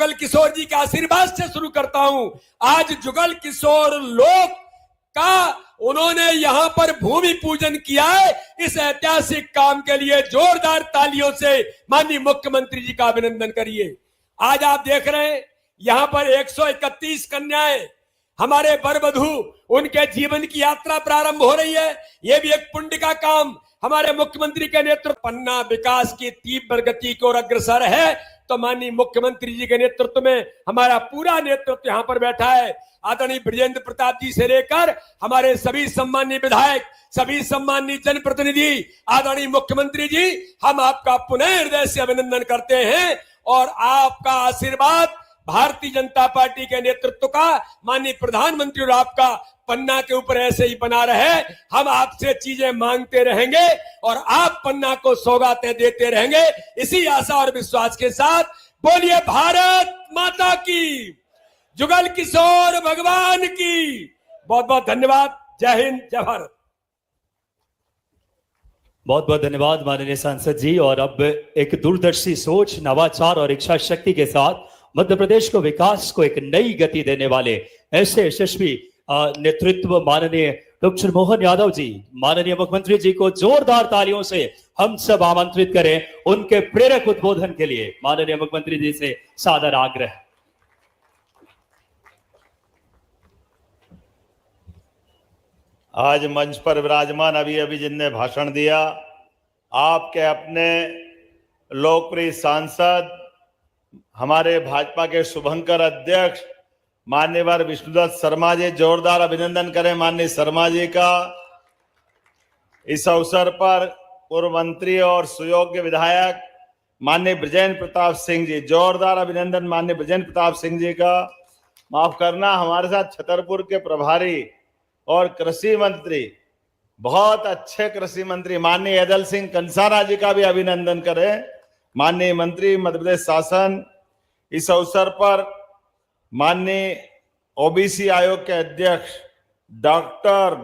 जुगल किशोर जी के आशीर्वाद से शुरू करता हूं। आज जुगल किशोर लोक का उन्होंने यहां पर भूमि पूजन किया है। इस ऐतिहासिक काम के लिए जोरदार तालियों से माननीय मुख्यमंत्री जी का अभिनंदन करिए। आज आप देख रहे हैं यहां पर 131 कन्याएं, हमारे वर वधू, उनके जीवन की यात्रा प्रारंभ हो रही है। यह भी एक पुण्य का काम हमारे मुख्यमंत्री के नेतृत्व, पन्ना विकास की तीव्र गति की ओर अग्रसर है। तो माननीय मुख्यमंत्री जी के नेतृत्व में हमारा पूरा नेतृत्व यहां पर बैठा है। आदरणीय बृजेंद्र प्रताप जी से लेकर हमारे सभी सम्मानीय विधायक, सभी सम्मानीय जनप्रतिनिधि, आदरणीय मुख्यमंत्री जी, हम आपका पुनः हृदय से अभिनंदन करते हैं और आपका आशीर्वाद भारतीय जनता पार्टी के नेतृत्व का, माननीय प्रधानमंत्री और आपका पन्ना के ऊपर ऐसे ही बना रहे। हम आपसे चीजें मांगते रहेंगे और आप पन्ना को सौगातें देते रहेंगे। इसी आशा और विश्वास के साथ बोलिए भारत माता की, जुगल किशोर भगवान की। बहुत बहुत धन्यवाद। जय हिंद, जय भारत। बहुत बहुत धन्यवाद माननीय सांसद जी। और अब एक दूरदर्शी सोच, नवाचार और इच्छा शक्ति के साथ मध्य प्रदेश को विकास को एक नई गति देने वाले ऐसे यशस्वी नेतृत्व माननीय डॉक्टर मोहन यादव जी, माननीय मुख्यमंत्री जी को जोरदार तालियों से हम सब आमंत्रित करें उनके प्रेरक उद्बोधन के लिए। माननीय मुख्यमंत्री जी से सादर आग्रह। आज मंच पर विराजमान अभी अभी जिनने भाषण दिया, आपके अपने लोकप्रिय सांसद, हमारे भाजपा के शुभंकर अध्यक्ष माननीय विष्णुदत्त शर्मा जी, जोरदार अभिनंदन करें माननीय शर्मा जी का। इस अवसर पर पूर्व मंत्री और सुयोग्य विधायक माननीय बृजेंद्र प्रताप सिंह जी, जोरदार अभिनंदन माननीय बृजेंद्र प्रताप सिंह जी का। माफ करना, हमारे साथ छतरपुर के प्रभारी और कृषि मंत्री, बहुत अच्छे कृषि मंत्री माननीय एदल सिंह कंसारा जी का भी अभिनंदन करें। माननीय मंत्री मध्य प्रदेश शासन, इस अवसर पर माननीय ओबीसी आयोग के अध्यक्ष डॉक्टर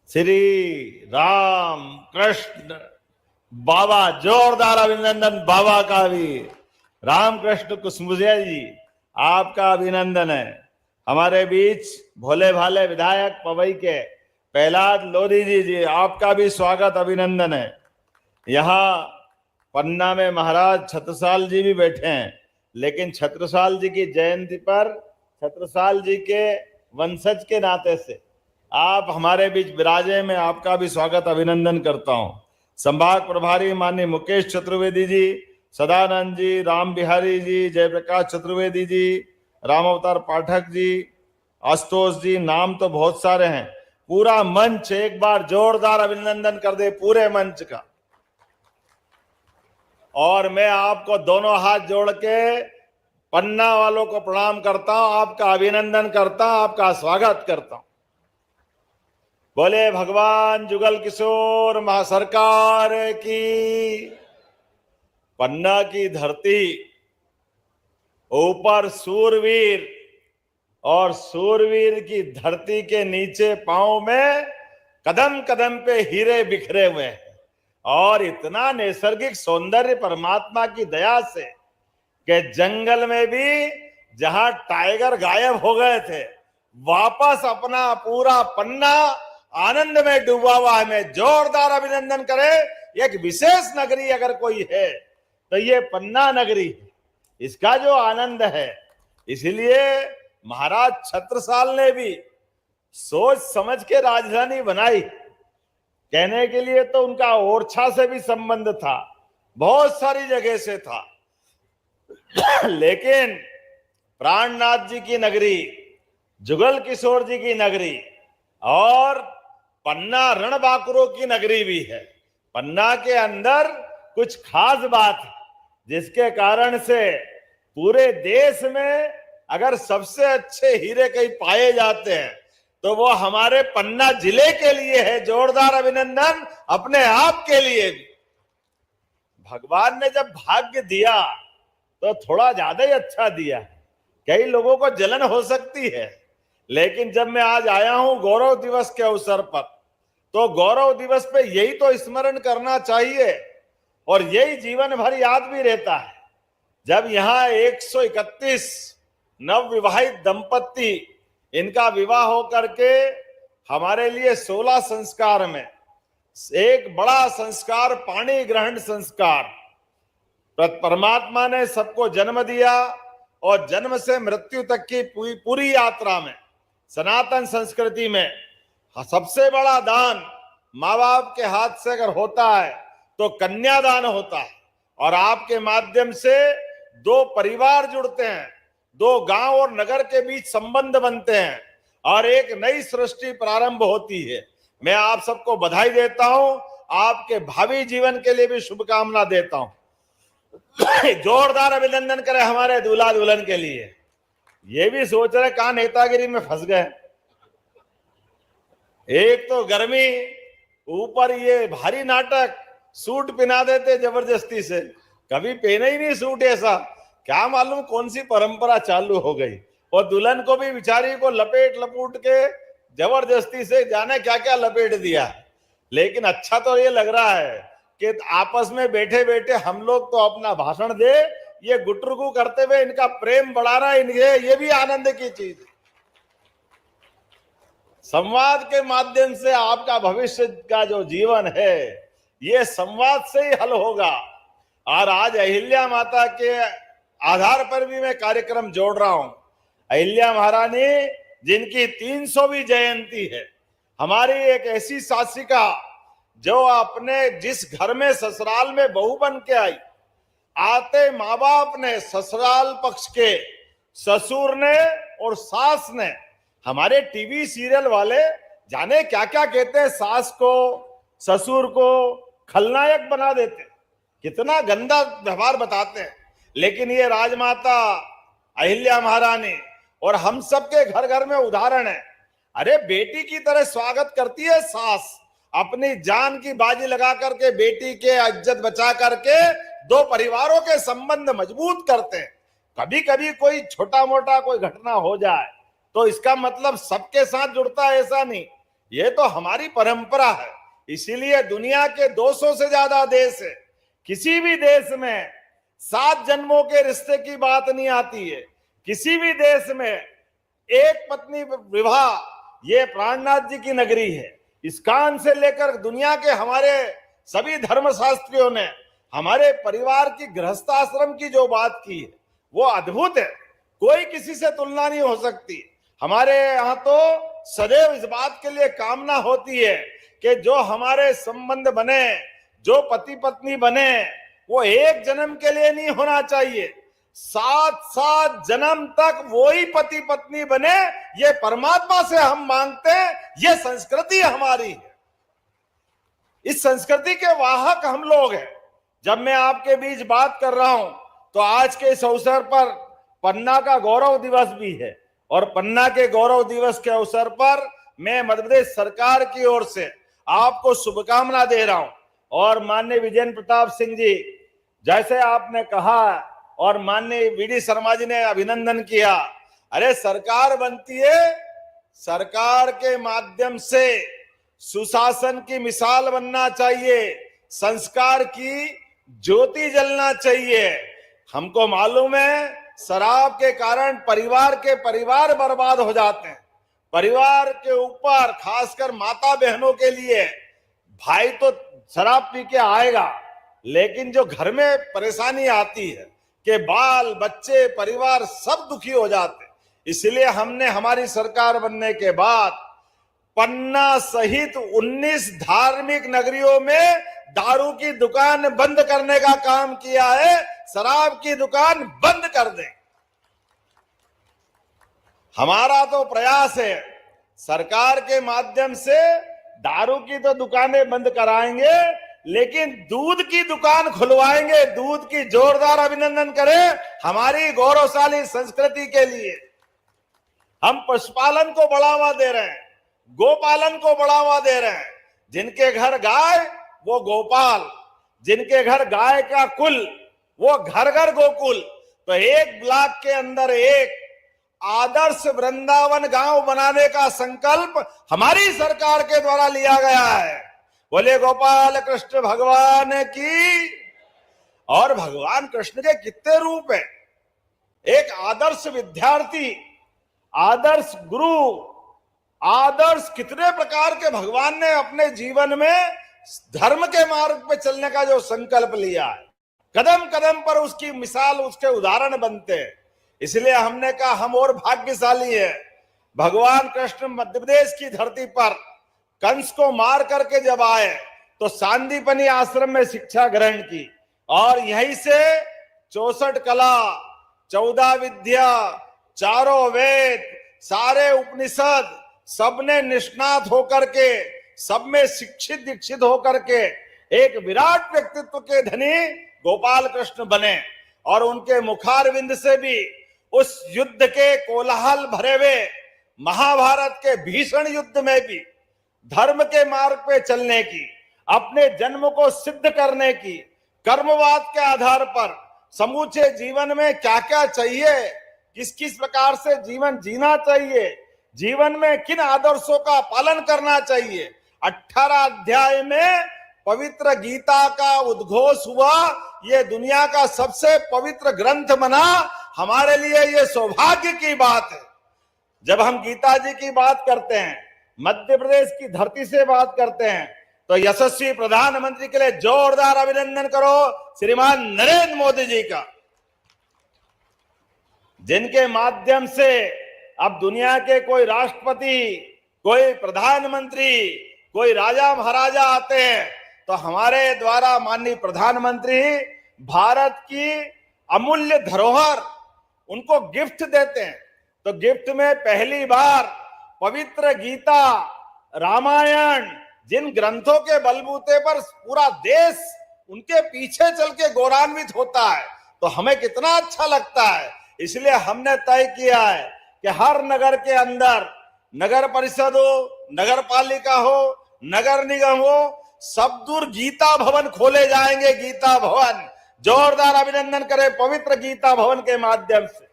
श्री राम कृष्ण बाबा, जोरदार अभिनंदन बाबा का भी। रामकृष्ण कुसमुजिया जी, आपका अभिनंदन है। हमारे बीच भोले भाले विधायक पवई के प्रहलाद लोधी जी, आपका भी स्वागत, अभिनंदन है। यहाँ पन्ना में महाराज छत्रसाल जी भी बैठे हैं, लेकिन छत्रसाल जी की जयंती पर छत्रसाल जी के वंशज के नाते से आप हमारे बीच विराजे, में आपका भी स्वागत अभिनंदन करता हूं। संभाग प्रभारी माननीय मुकेश चतुर्वेदी जी, सदानंद जी, राम बिहारी जी, जयप्रकाश चतुर्वेदी जी, राम अवतार पाठक जी, आशुतोष जी, नाम तो बहुत सारे हैं। पूरा मंच एक बार जोरदार अभिनंदन कर दे, पूरे मंच का। और मैं आपको दोनों हाथ जोड़ के पन्ना वालों को प्रणाम करता हूं, आपका अभिनंदन करता हूं, आपका स्वागत करता हूं। बोले भगवान जुगल किशोर महासरकार की। पन्ना की धरती, ऊपर सूरवीर, और सूरवीर की धरती के नीचे पांव में कदम कदम पे हीरे बिखरे हुए हैं। और इतना नैसर्गिक सौंदर्य परमात्मा की दया से कि जंगल में भी जहां टाइगर गायब हो गए थे, वापस अपना पूरा पन्ना आनंद में डूबा हुआ है। मैं जोरदार अभिनंदन करें। एक विशेष नगरी अगर कोई है तो ये पन्ना नगरी है, इसका जो आनंद है। इसलिए महाराज छत्रसाल ने भी सोच समझ के राजधानी बनाई। कहने के लिए तो उनका ओरछा से भी संबंध था, बहुत सारी जगह से था, लेकिन प्राणनाथ जी की नगरी, जुगल किशोर जी की नगरी और पन्ना रणबांकुरों की नगरी भी है। पन्ना के अंदर कुछ खास बात है, जिसके कारण से पूरे देश में अगर सबसे अच्छे हीरे कहीं पाए जाते हैं तो वो हमारे पन्ना जिले के लिए है। जोरदार अभिनंदन अपने आप के लिए भी। भगवान ने जब भाग्य दिया तो थोड़ा ज्यादा ही अच्छा दिया। कई लोगों को जलन हो सकती है, लेकिन जब मैं आज आया हूं गौरव दिवस के अवसर पर, तो गौरव दिवस पे यही तो स्मरण करना चाहिए और यही जीवन भर याद भी रहता है जब यहाँ 131 नवविवाहित दंपत्ति इनका विवाह होकर के हमारे लिए 16 संस्कार में एक बड़ा संस्कार पाणी ग्रहण संस्कार, परमात्मा ने सबको जन्म दिया और जन्म से मृत्यु तक की पूरी यात्रा में सनातन संस्कृति में सबसे बड़ा दान माँ बाप के हाथ से अगर होता है तो कन्यादान होता है। और आपके माध्यम से दो परिवार जुड़ते हैं, दो गांव और नगर के बीच संबंध बनते हैं और एक नई सृष्टि प्रारंभ होती है। मैं आप सबको बधाई देता हूं, आपके भावी जीवन के लिए भी शुभकामना देता हूं। जोरदार अभिनंदन करें हमारे दूल्हा दुल्हन के लिए। ये भी सोच रहे कहां नेतागिरी में फंस गए। एक तो गर्मी, ऊपर ये भारी नाटक, सूट पहना देते जबरदस्ती से, कभी पहने ही नहीं सूट ऐसा, क्या मालूम कौन सी परंपरा चालू हो गई। और दुल्हन को भी बेचारी को लपेट लपूट के जबरदस्ती से जाने क्या क्या लपेट दिया। लेकिन अच्छा तो ये लग रहा है कि आपस में बैठे बैठे हम लोग तो अपना भाषण दे, ये गुटरुगु करते हुए इनका प्रेम बढ़ाना, ये भी आनंद की चीज है। संवाद के माध्यम से आपका भविष्य का जो जीवन है ये संवाद से ही हल होगा। और आज अहिल्या माता के आधार पर भी मैं कार्यक्रम जोड़ रहा हूं। अहिल्या महारानी जिनकी 300वीं जयंती है, हमारी एक ऐसी शासिका जो अपने जिस घर में ससुराल में बहू बन के आई, आते माँ बाप ने, ससुराल पक्ष के ससुर ने और सास ने, हमारे टीवी सीरियल वाले जाने क्या क्या कहते हैं, सास को ससुर को खलनायक बना देते, कितना गंदा व्यवहार बताते हैं। लेकिन ये राजमाता अहिल्या महारानी और हम सबके घर घर में उदाहरण है। अरे बेटी की तरह स्वागत करती है सास, अपनी जान की बाजी लगा करके बेटी के इज्जत बचा करके दो परिवारों के संबंध मजबूत करते हैं। कभी कभी कोई छोटा मोटा कोई घटना हो जाए तो इसका मतलब सबके साथ जुड़ता है, ऐसा नहीं। ये तो हमारी परंपरा है। इसीलिए दुनिया के 200 से ज्यादा देश है, किसी भी देश में 7 जन्मों के रिश्ते की बात नहीं आती है। किसी भी देश में एक पत्नी विवाह, ये प्राणनाथ जी की नगरी है। इस्कान से लेकर दुनिया के हमारे सभी धर्मशास्त्रियों ने हमारे परिवार की गृहस्थाश्रम की जो बात की है वो अद्भुत है, कोई किसी से तुलना नहीं हो सकती। हमारे यहाँ तो सदैव इस बात के लिए कामना होती है कि जो हमारे संबंध बने, जो पति पत्नी बने, वो एक जन्म के लिए नहीं होना चाहिए, 7 जन्म तक वही पति पत्नी बने, ये परमात्मा से हम मांगते हैं। ये संस्कृति हमारी है, इस संस्कृति के वाहक हम लोग हैं। जब मैं आपके बीच बात कर रहा हूं तो आज के इस अवसर पर पन्ना का गौरव दिवस भी है और पन्ना के गौरव दिवस के अवसर पर मैं मध्य प्रदेश सरकार की ओर से आपको शुभकामना दे रहा हूं। और माननीय विजेंद्र प्रताप सिंह जी, जैसे आपने कहा, और माननीय वीडी शर्मा जी ने अभिनंदन किया, अरे सरकार बनती है, सरकार के माध्यम से सुशासन की मिसाल बनना चाहिए, संस्कार की ज्योति जलना चाहिए। हमको मालूम है शराब के कारण परिवार बर्बाद हो जाते हैं। परिवार के ऊपर खासकर माता बहनों के लिए, भाई तो शराब पी के आएगा, लेकिन जो घर में परेशानी आती है कि बाल बच्चे परिवार सब दुखी हो जाते। इसलिए हमने हमारी सरकार बनने के बाद पन्ना सहित 19 धार्मिक नगरियों में दारू की दुकान बंद करने का काम किया है। शराब की दुकान बंद कर दें, हमारा तो प्रयास है। सरकार के माध्यम से दारू की तो दुकानें बंद कराएंगे, लेकिन दूध की दुकान खुलवाएंगे। दूध की जोरदार अभिनंदन करें हमारी गौरवशाली संस्कृति के लिए। हम पशुपालन को बढ़ावा दे रहे हैं, गोपालन को बढ़ावा दे रहे हैं। जिनके घर गाय वो गोपाल, जिनके घर गाय का कुल वो घर घर गोकुल। तो एक ब्लॉक के अंदर एक आदर्श वृंदावन गांव बनाने का संकल्प हमारी सरकार के द्वारा लिया गया है। बोले गोपाल कृष्ण भगवान की। और भगवान कृष्ण के कितने रूप है। एक आदर्श विद्यार्थी, आदर्श गुरु, आदर्श कितने प्रकार के भगवान ने अपने जीवन में धर्म के मार्ग पे चलने का जो संकल्प लिया है, कदम कदम पर उसकी मिसाल, उसके उदाहरण बनते हैं। इसलिए हमने कहा हम और भाग्यशाली है। भगवान कृष्ण मध्य प्रदेश की धरती पर कंस को मार करके जब आए तो सांदीपनी आश्रम में शिक्षा ग्रहण की और यहीं से 64 कला, 14 विद्या, चारों वेद, सारे उपनिषद सबने निष्णात होकर के, सब में शिक्षित दीक्षित होकर के एक विराट व्यक्तित्व के धनी गोपाल कृष्ण बने। और उनके मुखारविंद से भी उस युद्ध के कोलाहल भरे हुए महाभारत के भीषण युद्ध में भी धर्म के मार्ग पे चलने की, अपने जन्म को सिद्ध करने की, कर्मवाद के आधार पर समूचे जीवन में क्या क्या चाहिए, किस किस प्रकार से जीवन जीना चाहिए, जीवन में किन आदर्शों का पालन करना चाहिए, 18 अध्याय में पवित्र गीता का उद्घोष हुआ। ये दुनिया का सबसे पवित्र ग्रंथ बना। हमारे लिए ये सौभाग्य की बात है। जब हम गीता जी की बात करते हैं, मध्य प्रदेश की धरती से बात करते हैं, तो यशस्वी प्रधानमंत्री के लिए जोरदार अभिनंदन करो श्रीमान नरेंद्र मोदी जी का, जिनके माध्यम से अब दुनिया के कोई राष्ट्रपति, कोई प्रधानमंत्री, कोई राजा महाराजा आते हैं तो हमारे द्वारा माननीय प्रधानमंत्री भारत की अमूल्य धरोहर उनको गिफ्ट देते हैं। तो गिफ्ट में पहली बार पवित्र गीता, रामायण, जिन ग्रंथों के बलबूते पर पूरा देश उनके पीछे चल के गौरवान्वित होता है, तो हमें कितना अच्छा लगता है। इसलिए हमने तय किया है कि हर नगर के अंदर, नगर परिषद हो, नगर पालिका हो, नगर निगम हो, सब दूर गीता भवन खोले जाएंगे। गीता भवन, जोरदार अभिनंदन करें पवित्र गीता भवन के माध्यम से,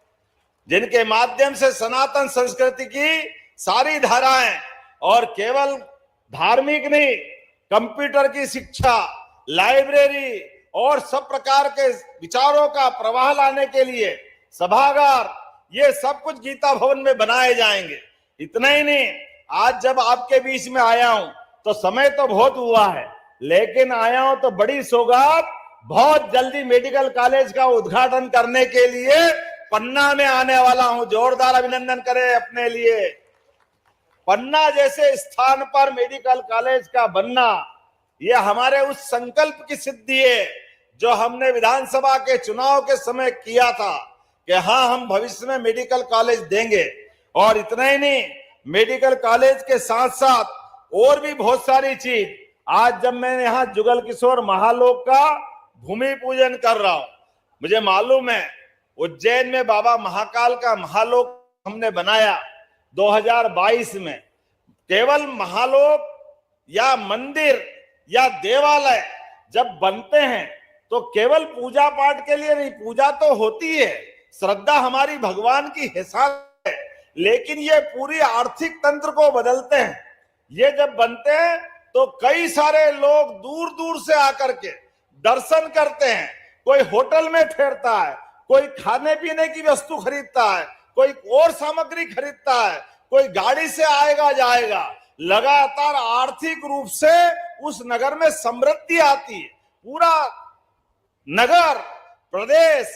जिनके माध्यम से सनातन संस्कृति की सारी धाराएं, और केवल धार्मिक नहीं, कंप्यूटर की शिक्षा, लाइब्रेरी और सब प्रकार के विचारों का प्रवाह लाने के लिए सभागार, ये सब कुछ गीता भवन में बनाए जाएंगे। इतना ही नहीं, आज जब आपके बीच में आया हूं तो समय तो बहुत हुआ है, लेकिन आया हूं तो बड़ी सौगात, बहुत जल्दी मेडिकल कॉलेज का उद्घाटन करने के लिए पन्ना में आने वाला हूं। जोरदार अभिनंदन करें अपने लिए। पन्ना जैसे स्थान पर मेडिकल कॉलेज का बनना, यह हमारे उस संकल्प की सिद्धि है जो हमने विधानसभा के चुनाव के समय किया था कि हाँ, हम भविष्य में मेडिकल कॉलेज देंगे। और इतना ही नहीं, मेडिकल कॉलेज के साथ साथ और भी बहुत सारी चीज। आज जब मैं यहाँ जुगल किशोर महालोक का भूमि पूजन कर रहा हूं, मुझे मालूम है उज्जैन में बाबा महाकाल का महालोक हमने बनाया 2022 में। केवल महालोक या मंदिर या देवालय जब बनते हैं तो केवल पूजा पाठ के लिए नहीं, पूजा तो होती है, श्रद्धा हमारी भगवान की हिसाब है, लेकिन ये पूरी आर्थिक तंत्र को बदलते हैं। ये जब बनते हैं तो कई सारे लोग दूर दूर से आकर के दर्शन करते हैं। कोई होटल में ठहरता है, कोई खाने पीने की वस्तु खरीदता है, कोई और सामग्री खरीदता है, कोई गाड़ी से आएगा जाएगा। लगातार आर्थिक रूप से उस नगर में समृद्धि आती है। पूरा नगर, प्रदेश,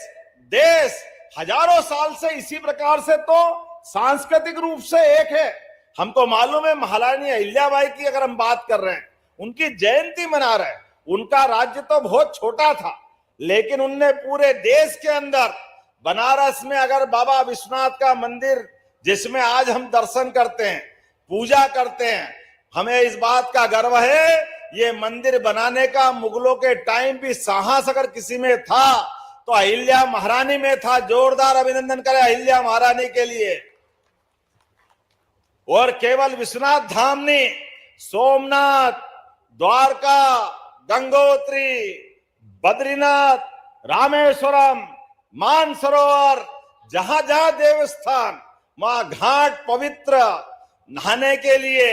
देश हजारों साल से इसी प्रकार से तो सांस्कृतिक रूप से एक है। हमको मालूम है महारानी अहिल्याबाई की अगर हम बात कर रहे हैं, उनकी जयंती मना रहे हैं। उनका राज्य तो बहुत छोटा था, लेकिन उनने पूरे देश के अंदर, बनारस में अगर बाबा विश्वनाथ का मंदिर जिसमें आज हम दर्शन करते हैं, पूजा करते हैं, हमें इस बात का गर्व है। ये मंदिर बनाने का मुगलों के टाइम भी साहस अगर किसी में था तो अहिल्या महारानी में था। जोरदार अभिनंदन करें अहिल्या महारानी के लिए। और केवल विश्वनाथ धाम नहीं, सोमनाथ, द्वारका, गंगोत्री, बद्रीनाथ, रामेश्वरम, मानसरोवर, जहां जहां देवस्थान, वहां घाट पवित्र, नहाने के लिए,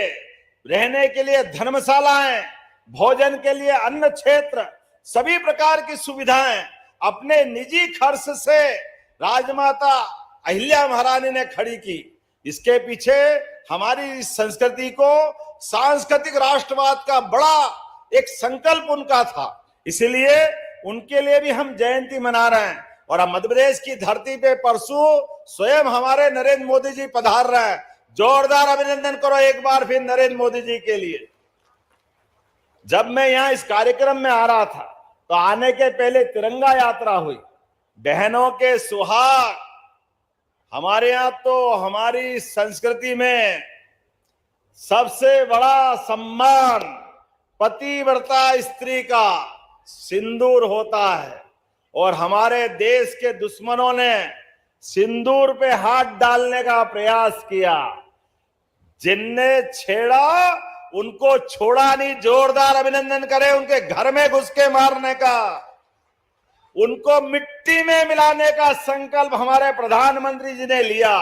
रहने के लिए धर्मशालाएं, भोजन के लिए अन्न क्षेत्र, सभी प्रकार की सुविधाएं अपने निजी खर्च से राजमाता अहिल्या महारानी ने खड़ी की। इसके पीछे हमारी इस संस्कृति को सांस्कृतिक राष्ट्रवाद का बड़ा एक संकल्प उनका था, इसलिए उनके लिए भी हम जयंती मना रहे हैं। और अब मध्य प्रदेश की धरती पे परसों स्वयं हमारे नरेंद्र मोदी जी पधार रहे हैं। जोरदार अभिनंदन करो एक बार फिर नरेंद्र मोदी जी के लिए। जब मैं यहां इस कार्यक्रम में आ रहा था तो आने के पहले तिरंगा यात्रा हुई। बहनों के सुहाग, हमारे यहां तो हमारी संस्कृति में सबसे बड़ा सम्मान पतिव्रता स्त्री का सिंदूर होता है, और हमारे देश के दुश्मनों ने सिंदूर पे हाथ डालने का प्रयास किया। जिनने छेड़ा उनको छोड़ा नहीं। जोरदार अभिनंदन करें उनके घर में घुस के मारने का, उनको मिट्टी में मिलाने का संकल्प हमारे प्रधानमंत्री जी ने लिया।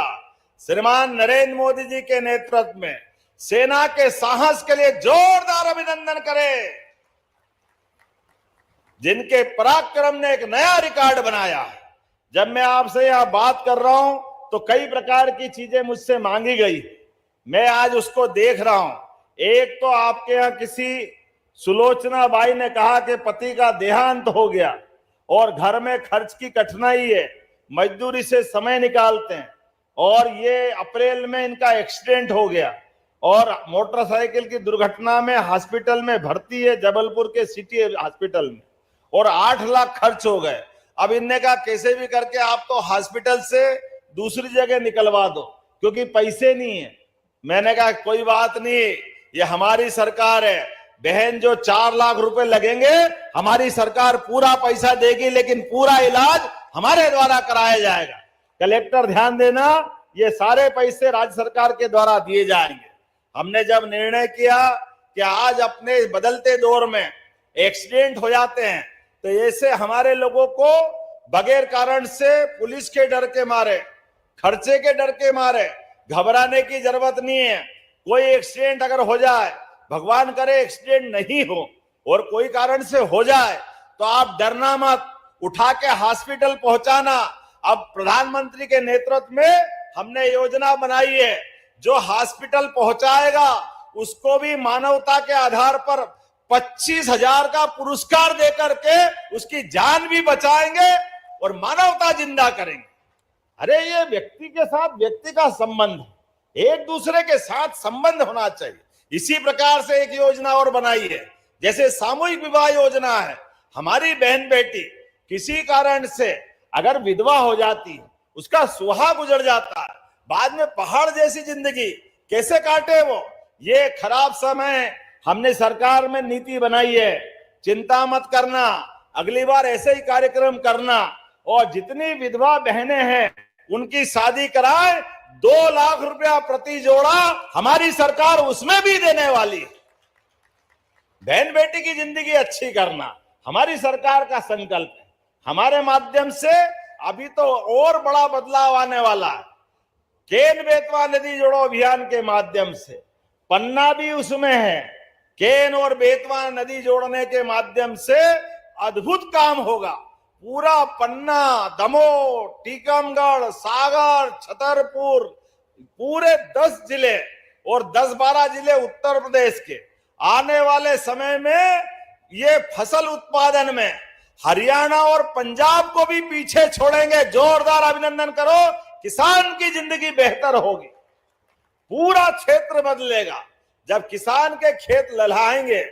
श्रीमान नरेंद्र मोदी जी के नेतृत्व में सेना के साहस के लिए जोरदार अभिनंदन करें, जिनके पराक्रम ने एक नया रिकॉर्ड बनाया है। जब मैं आपसे यहां बात कर रहा हूं तो कई प्रकार की चीजें मुझसे मांगी गई, मैं आज उसको देख रहा हूं। एक तो आपके यहां किसी सुलोचना बाई ने कहा कि पति का देहांत हो गया और घर में खर्च की कठिनाई है, मजदूरी से समय निकालते हैं, और ये अप्रैल में इनका एक्सीडेंट हो गया और मोटरसाइकिल की दुर्घटना में हॉस्पिटल में भर्ती है, जबलपुर के सिटी हॉस्पिटल में, और 8 लाख खर्च हो गए। अब इनने कहा कैसे भी करके आप तो हॉस्पिटल से दूसरी जगह निकलवा दो क्योंकि पैसे नहीं है। मैंने कहा कोई बात नहीं, ये हमारी सरकार है, बहन जो 4 लाख रुपए लगेंगे हमारी सरकार पूरा पैसा देगी, लेकिन पूरा इलाज हमारे द्वारा कराया जाएगा। कलेक्टर ध्यान देना, ये सारे पैसे राज्य सरकार के द्वारा दिए जाएंगे। हमने जब निर्णय किया कि आज अपने बदलते दौर में एक्सीडेंट हो जाते हैं तो ऐसे हमारे लोगों को बगैर कारण से पुलिस के डर के मारे, खर्चे के डर के मारे घबराने की जरूरत नहीं है। कोई एक्सीडेंट अगर हो जाए, भगवान करे एक्सीडेंट नहीं हो, और कोई कारण से हो जाए तो आप डरना मत, उठा के हॉस्पिटल पहुंचाना। अब प्रधानमंत्री के नेतृत्व में हमने योजना बनाई है, जो हॉस्पिटल पहुंचाएगा उसको भी मानवता के आधार पर 25,000 का पुरस्कार देकर के उसकी जान भी बचाएंगे और मानवता जिंदा करेंगे। अरे ये व्यक्ति के साथ व्यक्ति का संबंध, एक दूसरे के साथ संबंध होना चाहिए। इसी प्रकार से एक योजना और बनाई है, जैसे सामूहिक विवाह योजना है। हमारी बहन बेटी किसी कारण से अगर विधवा हो जाती है, उसका सुहाग गुजर जाता है, बाद में पहाड़ जैसी जिंदगी कैसे काटे वो। ये खराब समय हमने सरकार में नीति बनाई है, चिंता मत करना, अगली बार ऐसे ही कार्यक्रम करना, और जितनी विधवा बहनें हैं उनकी शादी कराए। 2 लाख रुपया प्रति जोड़ा हमारी सरकार उसमें भी देने वाली है। बहन बेटी की जिंदगी अच्छी करना हमारी सरकार का संकल्प है। हमारे माध्यम से अभी तो और बड़ा बदलाव आने वाला है। केन बेतवा नदी जोड़ो अभियान के माध्यम से, पन्ना भी उसमें है, केन और बेतवा नदी जोड़ने के माध्यम से अद्भुत काम होगा। पूरा पन्ना, दमोह, टीकमगढ़, सागर, छतरपुर, पूरे 10 जिले और 10-12 जिले उत्तर प्रदेश के आने वाले समय में ये फसल उत्पादन में हरियाणा और पंजाब को भी पीछे छोड़ेंगे। जोरदार अभिनंदन करो, किसान की जिंदगी बेहतर होगी, पूरा क्षेत्र बदलेगा। जब किसान के खेत लहलाएंगे,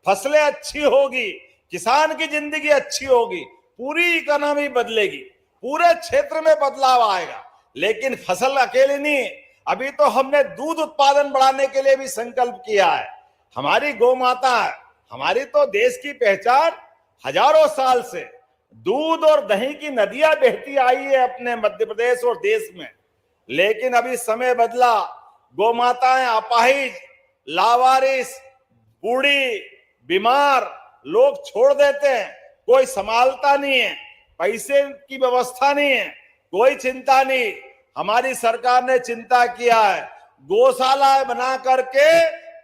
फसलें अच्छी होगी, किसान की जिंदगी अच्छी होगी, पूरी इकोनॉमी बदलेगी, पूरे क्षेत्र में बदलाव आएगा। लेकिन फसल अकेले नहीं, अभी तो हमने दूध उत्पादन बढ़ाने के लिए भी संकल्प किया है। हमारी गौ माता है, हमारी तो देश की पहचान हजारों साल से दूध और दही की नदियां बहती आई है अपने मध्य प्रदेश और देश में। लेकिन अभी समय बदला, गौ माताएं अपाहिज, लावारिस, बूढ़ी, बीमार लोग छोड़ देते हैं, कोई संभालता नहीं है, पैसे की व्यवस्था नहीं है, कोई चिंता नहीं। हमारी सरकार ने चिंता किया है, गौशाला बना करके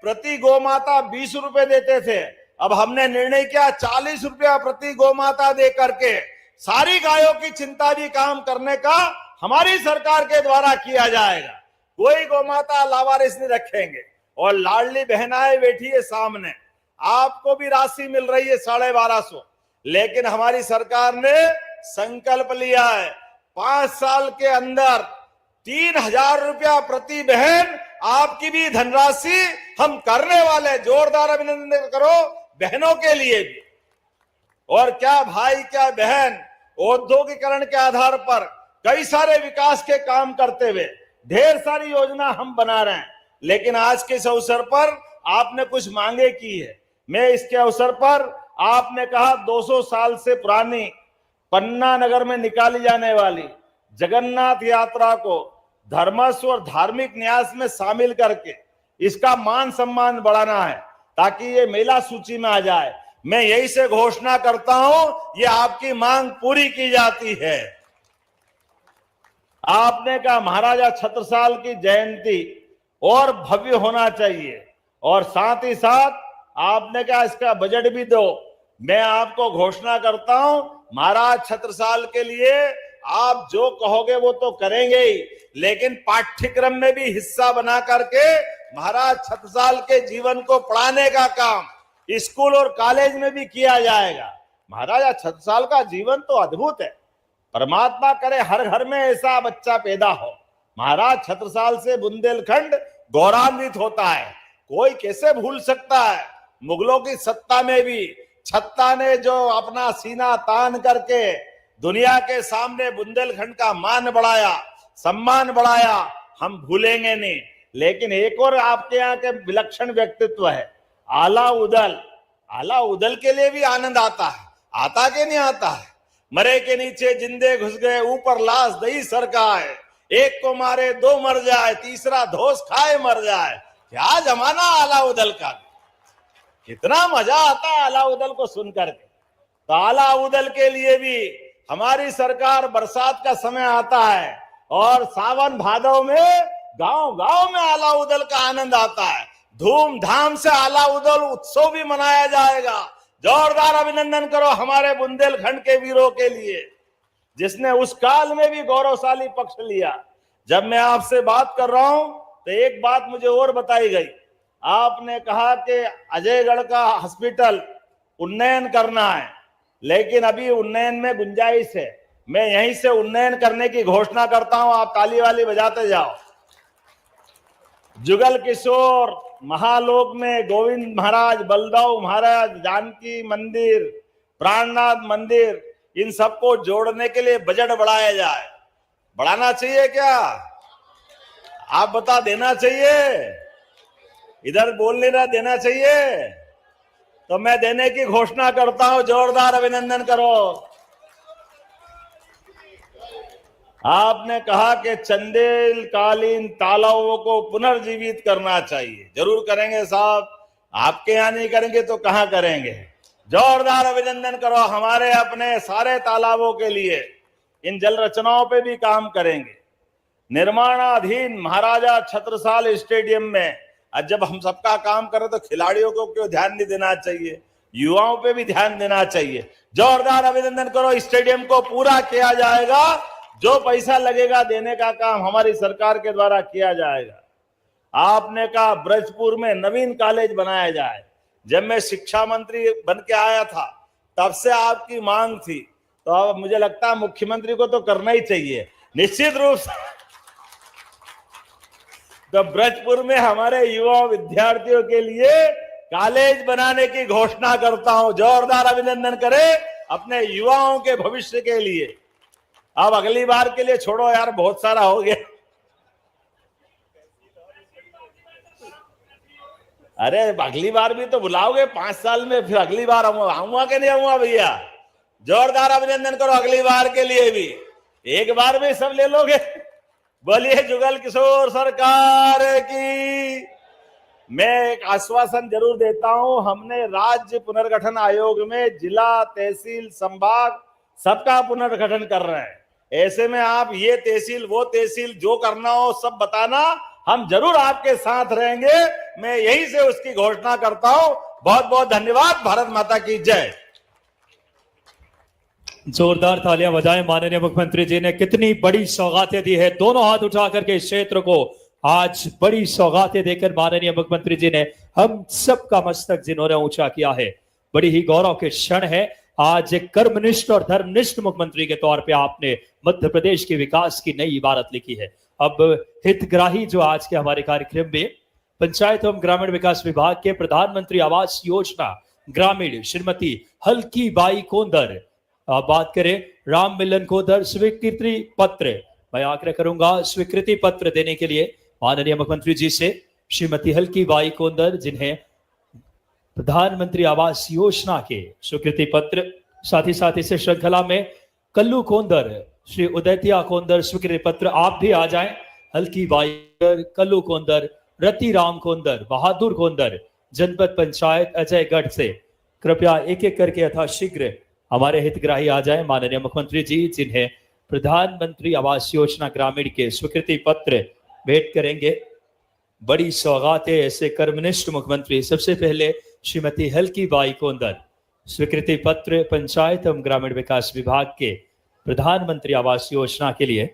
प्रति गौ माता 20 रुपए देते थे, अब हमने निर्णय किया 40 रुपया प्रति गौ माता दे करके सारी गायों की चिंता भी काम करने का हमारी सरकार के द्वारा किया जाएगा। कोई गौमाता लावारिस नहीं रखेंगे। और लाडली बहनाएं बैठी है सामने, आपको भी राशि मिल रही है 1250, लेकिन हमारी सरकार ने संकल्प लिया है 5 साल के अंदर 3000 रुपया प्रति बहन आपकी भी धनराशि हम करने वाले। जोरदार अभिनंदन करो बहनों के लिए भी। और क्या भाई क्या बहन, औद्योगिकरण के आधार पर कई सारे विकास के काम करते हुए ढेर सारी योजना हम बना रहे हैं। लेकिन आज के इस अवसर पर आपने कुछ मांगे की है। मैं इसके अवसर पर आपने कहा 200 साल से पुरानी पन्ना नगर में निकाली जाने वाली जगन्नाथ यात्रा को धर्मस्व और धार्मिक न्यास में शामिल करके इसका मान सम्मान बढ़ाना है ताकि ये मेला सूची में आ जाए। मैं यही से घोषणा करता हूं, ये आपकी मांग पूरी की जाती है। आपने कहा महाराजा छत्रसाल की जयंती और भव्य होना चाहिए और साथ ही साथ आपने कहा इसका बजट भी दो। मैं आपको घोषणा करता हूं, महाराज छत्रसाल के लिए आप जो कहोगे वो तो करेंगे ही, लेकिन पाठ्यक्रम में भी हिस्सा बना करके महाराज छत्रसाल के जीवन को पढ़ाने का काम स्कूल और कॉलेज में भी किया जाएगा। महाराजा छत्रसाल का जीवन तो अद्भुत है। परमात्मा करे हर घर में ऐसा बच्चा पैदा हो। महाराज छत्रसाल से बुंदेलखंड गौरवान्वित होता है। कोई कैसे भूल सकता है, मुगलों की सत्ता में भी छत्ता ने जो अपना सीना तान करके दुनिया के सामने बुंदेलखंड का मान बढ़ाया, सम्मान बढ़ाया, हम भूलेंगे नहीं। लेकिन एक और आपके यहाँ के विलक्षण व्यक्तित्व है, आला उदल। आला उदल के लिए भी आनंद आता है, आता के नहीं आता है। मरे के नीचे जिंदे घुस गए, ऊपर लाश दही सरकाए, एक को मारे दो मर जाए, तीसरा धोस खाए मर जाए। क्या जमाना आला उदल का, कितना मजा आता है आला उदल को सुनकर के। तो आला उदल के लिए भी हमारी सरकार, बरसात का समय आता है और सावन भादव में गांव गांव में आला उदल का आनंद आता है। धूमधाम से आला उदल उत्सव भी मनाया जाएगा। जोरदार अभिनंदन करो हमारे बुंदेलखंड के वीरों के लिए, जिसने उस काल में भी गौरवशाली पक्ष लिया। जब मैं आपसे बात कर रहा हूं तो एक बात मुझे और बताई गई। आपने कहा कि अजयगढ़ का हॉस्पिटल उन्नयन करना है, लेकिन अभी उन्नयन में गुंजाइश है। मैं यहीं से उन्नयन करने की घोषणा करता हूं, आप ताली वाली बजाते जाओ। जुगल किशोर महालोक में गोविंद महाराज, बलदाऊ महाराज, जानकी मंदिर, प्राणनाथ मंदिर, इन सबको जोड़ने के लिए बजट बढ़ाया जाए। बढ़ाना चाहिए क्या? आप बता, देना चाहिए? इधर बोल नहीं रहा, देना चाहिए? तो मैं देने की घोषणा करता हूं। जोरदार अभिनंदन करो। आपने कहा कि चंदेल कालीन तालाबों को पुनर्जीवित करना चाहिए। जरूर करेंगे साहब, आपके यहां नहीं करेंगे तो कहां करेंगे। जोरदार अभिनंदन करो। हमारे अपने सारे तालाबों के लिए इन जल रचनाओं पे भी काम करेंगे। निर्माणाधीन महाराजा छत्रसाल स्टेडियम में आज जब हम सबका काम करें तो खिलाड़ियों को क्यों ध्यान नहीं देना चाहिए, युवाओं पे भी ध्यान देना चाहिए। जोरदार अभिनंदन करो। स्टेडियम को पूरा किया जाएगा, जो पैसा लगेगा देने का काम हमारी सरकार के द्वारा किया जाएगा। आपने कहा ब्रजपुर में नवीन कॉलेज बनाया जाए। जब मैं शिक्षा मंत्री बन के आया था तब से आपकी मांग थी, तो अब मुझे लगता है मुख्यमंत्री को तो करना ही चाहिए निश्चित रूप से। तो ब्रजपुर में हमारे युवा विद्यार्थियों के लिए कॉलेज बनाने की घोषणा करता हूं। जोरदार अभिनंदन करें अपने युवाओं के भविष्य के लिए। अब अगली बार के लिए छोड़ो यार, बहुत सारा हो गया। अरे अगली बार भी तो बुलाओगे 5 साल में, फिर अगली बार आऊंगा कि नहीं आऊंगा भैया? जोरदार अभिनंदन करो अगली बार के लिए भी। एक बार में सब ले लोगे? बोलिए जुगल किशोर सरकार की। मैं एक आश्वासन जरूर देता हूं, हमने राज्य पुनर्गठन आयोग में जिला, तहसील, संभाग सबका पुनर्गठन कर रहे हैं। ऐसे में आप ये तहसील वो तहसील जो करना हो सब बताना, हम जरूर आपके साथ रहेंगे। मैं यहीं से उसकी घोषणा करता हूं। बहुत बहुत धन्यवाद। भारत माता की जय। जोरदार तालियां बजाएं। माननीय मुख्यमंत्री जी ने कितनी बड़ी सौगातें दी है। दोनों हाथ उठा करके इस क्षेत्र को आज बड़ी सौगातें देकर माननीय मुख्यमंत्री जी ने हम सबका मस्तक जिन्होंने ऊंचा किया है। बड़ी ही गौरव के क्षण है। आज एक कर्मनिष्ठ और धर्मनिष्ठ मुख्यमंत्री के तौर पे आपने मध्य प्रदेश के विकास की नई इबारत लिखी है। अब हितग्राही जो आज के हमारे कार्यक्रम में पंचायत एवं ग्रामीण विकास विभाग के प्रधानमंत्री आवास योजना ग्रामीण श्रीमती हल्की बाई कोंदर, बात करें राम मिलन कोंदर, स्वीकृति पत्र, मैं आग्रह करूंगा स्वीकृति पत्र देने के लिए माननीय मुख्यमंत्री जी से श्रीमती हल्की बाई कोंदर, जिन्हें प्रधानमंत्री आवास योजना के स्वीकृति पत्र, साथ ही साथ इस श्रृंखला में कल्लू कोंदर, श्री उदयतिया कोंदर स्वीकृति पत्र, आप भी आ जाएं। हल्की बाई, कल्लू कोंदर, रति राम कोंदर, बहादुर कोंदर, जनपद पंचायत अजयगढ़ से कृपया एक एक करके यथाशीघ्र हमारे हितग्राही आ जाएं। माननीय मुख्यमंत्री जी जिन्हें प्रधानमंत्री आवास योजना ग्रामीण के स्वीकृति पत्र भेंट करेंगे। बड़ी सौगातें ऐसे कर्मनिष्ठ मुख्यमंत्री। सबसे पहले श्रीमती हल्की बाई कोंदर, स्वीकृति पत्र पंचायत एवं ग्रामीण विकास विभाग के प्रधानमंत्री आवास योजना के लिए।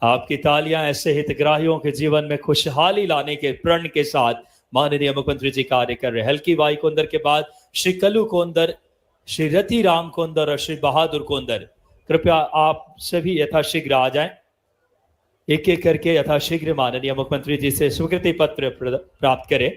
आपकी तालियां ऐसे हितग्राहियों के जीवन में खुशहाली लाने के प्रण के साथ माननीय मुख्यमंत्री जी कार्य कर रहे हैं। हल्की बाई कोंदर के बाद श्री कल्लू कोंदर, श्री रति राम कोंदर और श्री बहादुर कोंदर, कृपया आप सभी यथाशीघ्र आ जाएं। एक एक करके यथाशीघ्र माननीय मुख्यमंत्री जी से स्वीकृति पत्र प्राप्त करें।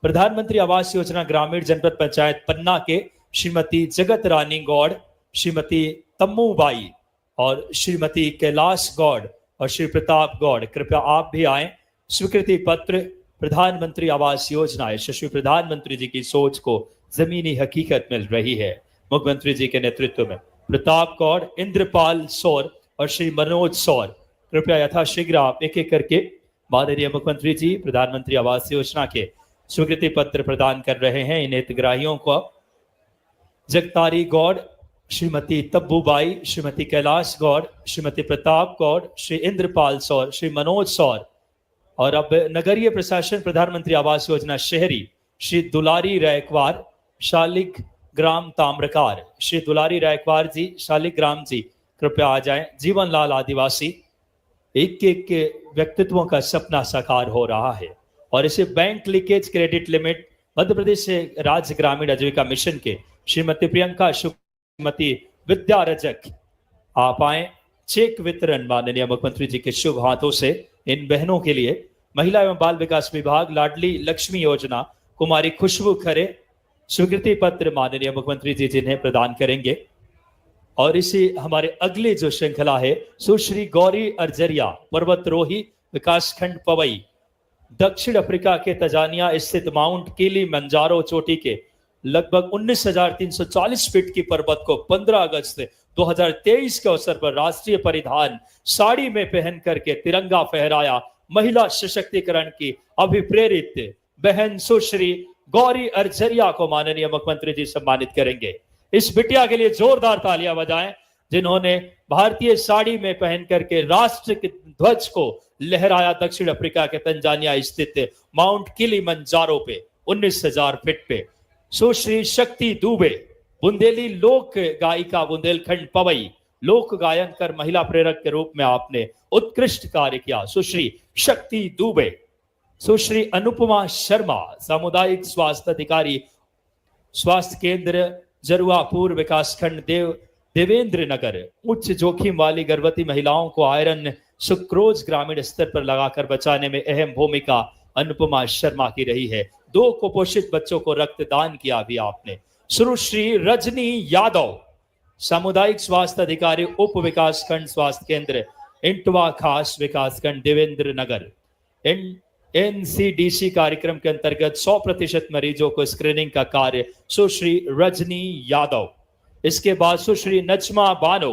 प्रधानमंत्री आवास योजना ग्रामीण जनपद पंचायत पन्ना के श्रीमती जगत रानी गौड़, श्रीमती तम्मू बाई और श्रीमती कैलाश गौड़ और श्री प्रताप गौड़, कृपया आप भी आए। स्वीकृति पत्र प्रधानमंत्री आवास योजना, यशस्वी प्रधानमंत्री जी की सोच को जमीनी हकीकत मिल रही है मुख्यमंत्री जी के नेतृत्व में। प्रताप गौड़, इंद्रपाल सौर और श्री मनोज सौर, कृपया यथाशीघ्र आप एक एक करके माननीय मुख्यमंत्री जी प्रधानमंत्री आवास योजना के स्वीकृति पत्र प्रदान कर रहे हैं इन हितग्राहियों को। जगतारी गौड़, श्रीमती तब्बूबाई, श्रीमती कैलाश गौड़, श्रीमती प्रताप गौड़, श्री इंद्रपाल सौर, श्री मनोज सौर। और अब नगरीय प्रशासन प्रधानमंत्री आवास योजना शहरी श्री दुलारी रैकवार, शालिक ग्राम ताम्रकार, श्री दुलारी रैकवार जी, शालिक ग्राम जी, कृपया आ जाएं। जीवन लाल आदिवासी, एक एक के व्यक्तित्वों का सपना साकार हो रहा है और इसे bank leakage credit limit Madhya Pradesh से राज्य ग्रामीण आजीविका मिशन के श्रीमती प्रियंका शुक्ल, श्रीमती विद्या रजक, आप आए। चेक वितरण माननीय मुख्यमंत्री जी के शुभ हाथों से इन बहनों के लिए। महिला एवं बाल विकास विभाग लाडली लक्ष्मी योजना कुमारी खुशबू खरे, स्वीकृति पत्र माननीय मुख्यमंत्री जी जिन्हें प्रदान करेंगे। और इसी हमारे अगले जो श्रृंखला है सुश्री गौरी अर्जरिया, पर्वतरोही, विकासखंड पवई, दक्षिण अफ्रीका के तंजानिया स्थित माउंट किलिमंजारो चोटी के लगभग 19,340 फीट की पर्वत को 15 अगस्त 2023 के अवसर पर राष्ट्रीय परिधान साड़ी में पहन करके तिरंगा फहराया। महिला सशक्तिकरण की अभिप्रेरित बहन सुश्री गौरी अर्जरिया को माननीय मुख्यमंत्री जी सम्मानित करेंगे। इस बिटिया के लिए जोरदार तालियां बजाएं जिन्होंने भारतीय साड़ी में पहन करके राष्ट्र के ध्वज को लहराया दक्षिण अफ्रीका के तंजानिया स्थित माउंट किलिमंजारो पे 19,000 फीट पे। सुश्री शक्ति दुबे, बुंदेली लोक गायिका, बुंदेलखंड पवई, लोक गायन कर महिला प्रेरक के रूप में आपने उत्कृष्ट कार्य किया। सुश्री शक्ति दुबे। सुश्री अनुपमा शर्मा, सामुदायिक स्वास्थ्य अधिकारी, स्वास्थ्य केंद्र जरुआपुर, विकासखंड देवेंद्र नगर, उच्च जोखिम वाली गर्भवती महिलाओं को आयरन सुक्रोज ग्रामीण स्तर पर लगाकर बचाने में अहम भूमिका अनुपमा शर्मा की रही है। 2 कुपोषित बच्चों को रक्तदान किया भी आपने। सुश्री रजनी यादव, सामुदायिक स्वास्थ्य अधिकारी, उप विकासखंड स्वास्थ्य केंद्र इंटवा खास, विकासखंड देवेंद्र नगर। NCDC कार्यक्रम के अंतर्गत 100% मरीजों को स्क्रीनिंग का कार्य सुश्री रजनी यादव। इसके बाद सुश्री नजमा बानो,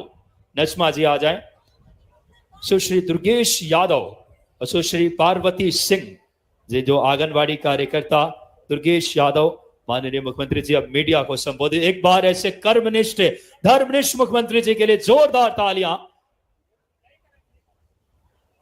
नजमा जी आ जाएं। सुश्री दुर्गेश यादव और सुश्री पार्वती सिंह जी जो आंगनवाड़ी कार्यकर्ता दुर्गेश यादव। माननीय मुख्यमंत्री जी अब मीडिया को संबोधित, एक बार ऐसे कर्मनिष्ठ धर्मनिष्ठ मुख्यमंत्री जी के लिए जोरदार तालियां।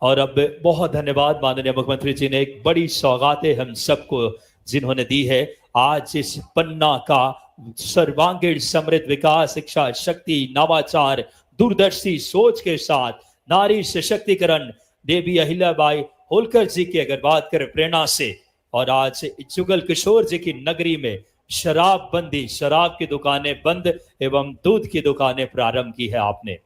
और अब बहुत धन्यवाद माननीय मुख्यमंत्री जी ने एक बड़ी सौगातें हम सबको जिन्होंने दी है। आज इस पन्ना का सर्वांगीण समृद्ध विकास, इच्छा शक्ति, नवाचार, दूरदर्शी सोच के साथ नारी सशक्तिकरण देवी अहिल्याबाई होलकर जी की अगर बात करें प्रेरणा से, और आज जुगल किशोर जी की नगरी में शराब बंदी, शराब की दुकानें बंद एवं दूध की दुकानें प्रारंभ की है आपने।